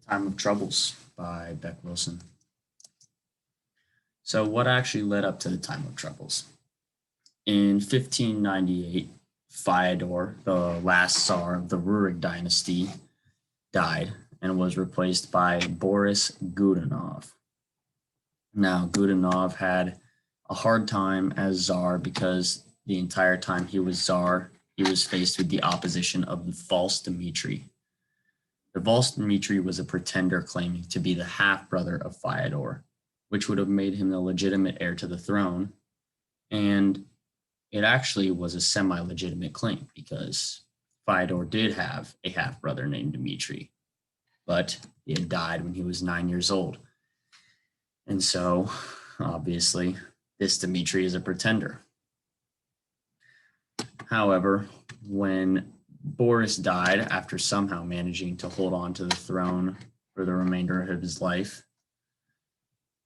Time of Troubles by Beck Wilson. So, what actually led up to the Time of Troubles? In 1598, Fyodor, the last Tsar of the Rurik dynasty, died and was replaced by Boris Godunov. Now, Godunov had a hard time as Tsar because the entire time he was Tsar, he was faced with the opposition of the false Dmitri. The false Dmitri was a pretender claiming to be the half-brother of Fyodor, which would have made him the legitimate heir to the throne. And it actually was a semi-legitimate claim because Fyodor did have a half-brother named Dmitri, but he had died when he was 9 years old. And so, obviously, this Dmitri is a pretender. However, when Boris died after somehow managing to hold on to the throne for the remainder of his life,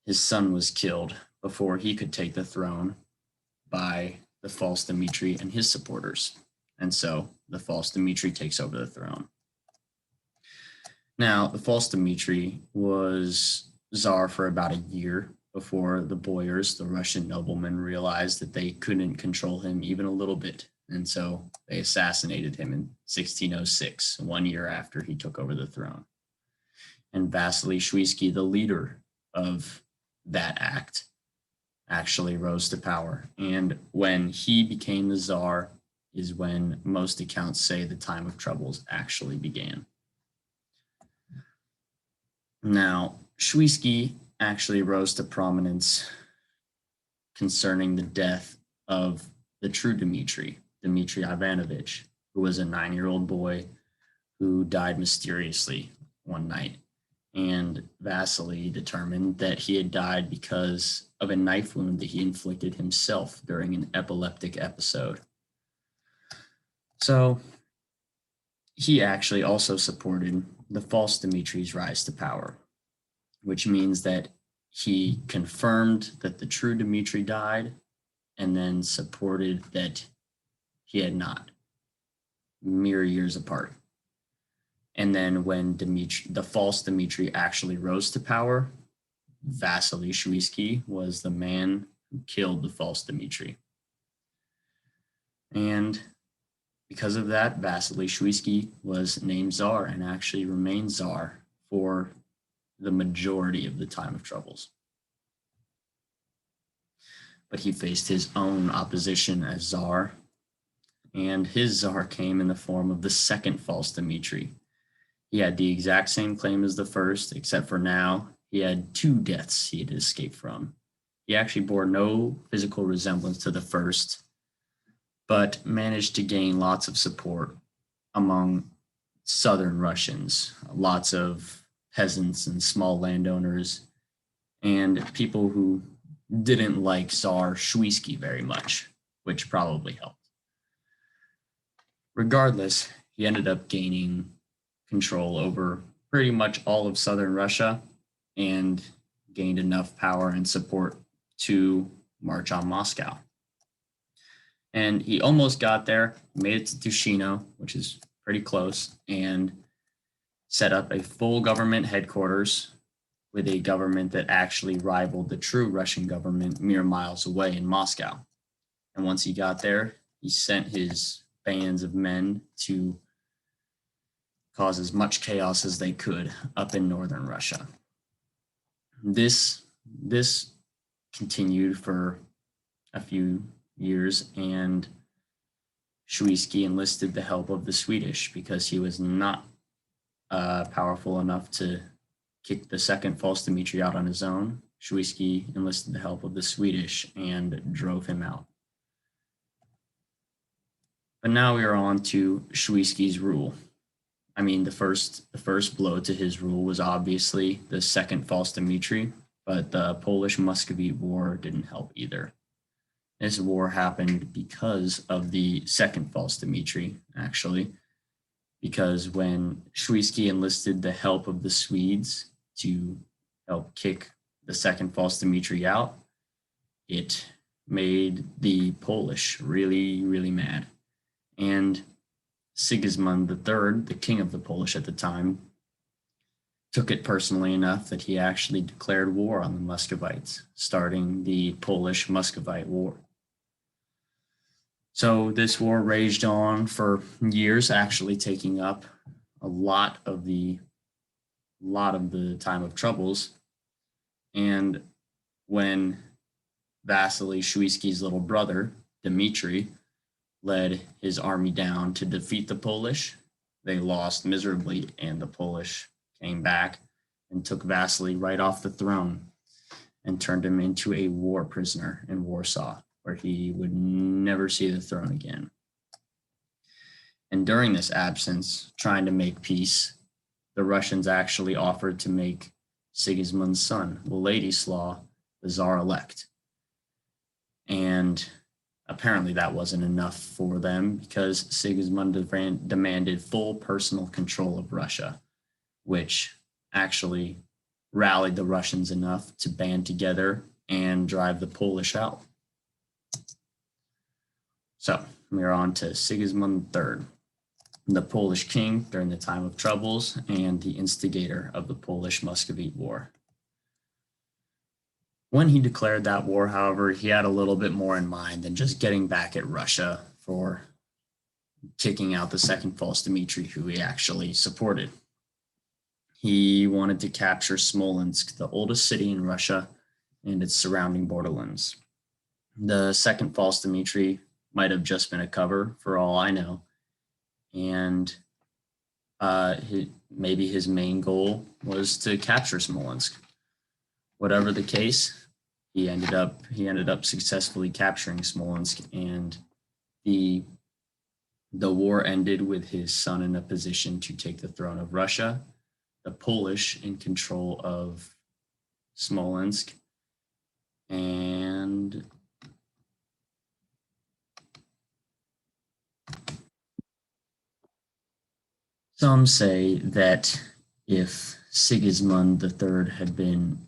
his son was killed before he could take the throne by the false Dmitri and his supporters. And so the false Dmitri takes over the throne. Now, the false Dmitri was Tsar for about a year before the boyars, the Russian noblemen, realized that they couldn't control him even a little bit. And so they assassinated him in 1606, 1 year after he took over the throne. And Vasily Shuisky, the leader of that act, actually rose to power. And when he became the Tsar is when most accounts say the Time of Troubles actually began. Now, Shuisky actually rose to prominence concerning the death of the true Dmitri Ivanovich, who was a 9-year-old boy who died mysteriously one night. And Vasily determined that he had died because of a knife wound that he inflicted himself during an epileptic episode. So he actually also supported the false Dmitri's rise to power, which means that he confirmed that the true Dmitri died and then supported that he had not, mere years apart. And then when the false Dmitri actually rose to power, Vasily Shuisky was the man who killed the false Dmitri. And because of that, Vasily Shuisky was named Tsar and actually remained Tsar for the majority of the Time of Troubles. But he faced his own opposition as Tsar, and his Tsar came in the form of the second false Dmitri. He had the exact same claim as the first, except for now he had 2 deaths he had escaped from. He actually bore no physical resemblance to the first, but managed to gain lots of support among southern Russians, lots of peasants and small landowners, and people who didn't like Tsar Shuisky very much, which probably helped. Regardless, he ended up gaining control over pretty much all of southern Russia and gained enough power and support to march on Moscow. And he almost got there, made it to Tushino, which is pretty close, and set up a full government headquarters with a government that actually rivaled the true Russian government mere miles away in Moscow. And once he got there, he sent his bands of men to cause as much chaos as they could up in northern Russia. This continued for a few years, and Shuisky enlisted the help of the Swedish because he was not powerful enough to kick the second false Dmitri out on his own. Shuisky enlisted the help of the Swedish and drove him out. But now we are on to Shuisky's rule. I mean, the first blow to his rule was obviously the second false Dmitri, but the Polish-Muscovite War didn't help either. This war happened because of the second false Dmitri, actually, because when Shuisky enlisted the help of the Swedes to help kick the second false Dmitri out, it made the Polish really, really mad. And Sigismund III, the king of the Polish at the time, took it personally enough that he actually declared war on the Muscovites, starting the Polish-Muscovite War. So this war raged on for years, actually taking up a lot of the time of troubles. And when Vasily Shuisky's little brother, Dmitry, led his army down to defeat the Polish, they lost miserably, and the Polish came back and took Vasily right off the throne and turned him into a war prisoner in Warsaw, where he would never see the throne again. And during this absence, trying to make peace, the Russians actually offered to make Sigismund's son, Wladyslaw, the Tsar-elect. And apparently that wasn't enough for them, because Sigismund demanded full personal control of Russia, which actually rallied the Russians enough to band together and drive the Polish out. So we're on to Sigismund III, the Polish king during the time of troubles and the instigator of the Polish-Muscovite War. When he declared that war, however, he had a little bit more in mind than just getting back at Russia for kicking out the second false Dmitry, who he actually supported. He wanted to capture Smolensk, the oldest city in Russia, and its surrounding borderlands. The second false Dmitry might have just been a cover, for all I know, and maybe his main goal was to capture Smolensk. Whatever the case, he ended up successfully capturing Smolensk, and the war ended with his son in a position to take the throne of Russia, the Polish in control of Smolensk, and some say that if Sigismund III had been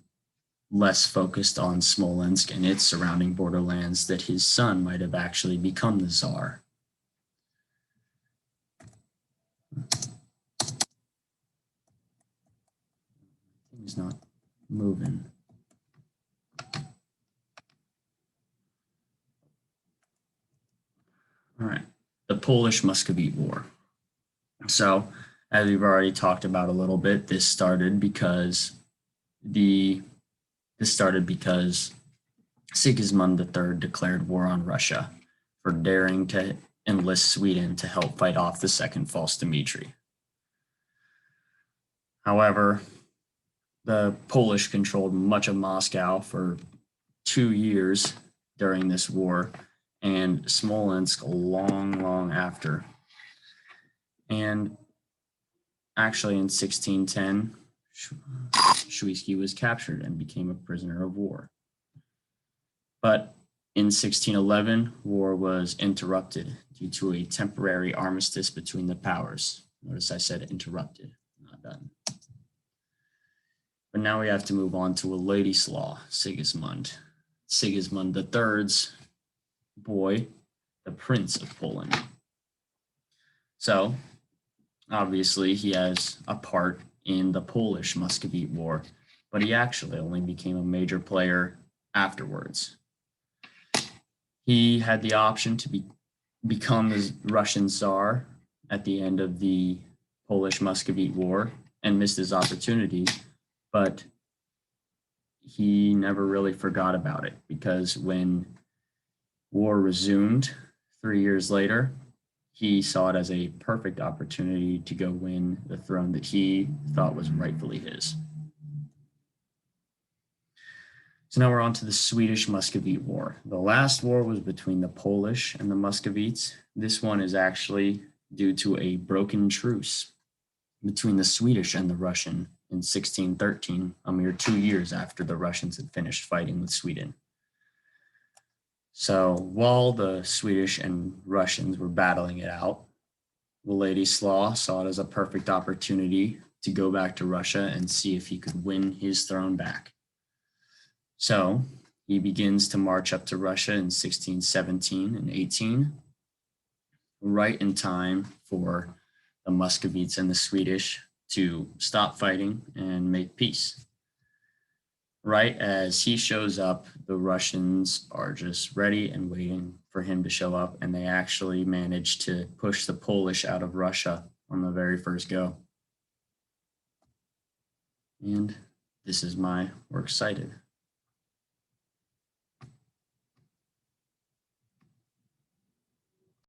less focused on Smolensk and its surrounding borderlands, that his son might have actually become the Tsar. He's not moving. All right, the Polish-Muscovite War. So, as we've already talked about a little bit, this started because Sigismund III declared war on Russia for daring to enlist Sweden to help fight off the second false Dmitry. However, the Polish controlled much of Moscow for 2 years during this war, and Smolensk long after. And actually in 1610, Shuisky was captured and became a prisoner of war. But in 1611, war was interrupted due to a temporary armistice between the powers. Notice I said interrupted, not done. But now we have to move on to Wladyslaw Sigismund III's boy, the Prince of Poland. So, obviously, he has a part in the Polish-Muscovite War, but he actually only became a major player afterwards. He had the option to become the Russian Tsar at the end of the Polish-Muscovite War and missed his opportunity, but he never really forgot about it, because when war resumed 3 years later, he saw it as a perfect opportunity to go win the throne that he thought was rightfully his. So now we're on to the Swedish-Muscovite War. The last war was between the Polish and the Muscovites. This one is actually due to a broken truce between the Swedish and the Russian in 1613, a mere 2 years after the Russians had finished fighting with Sweden. So while the Swedish and Russians were battling it out, Wladyslaw saw it as a perfect opportunity to go back to Russia and see if he could win his throne back. So he begins to march up to Russia in 1617 and 18, right in time for the Muscovites and the Swedish to stop fighting and make peace. Right as he shows up, the Russians are just ready and waiting for him to show up, and they actually manage to push the Polish out of Russia on the very first go. And this is my works cited.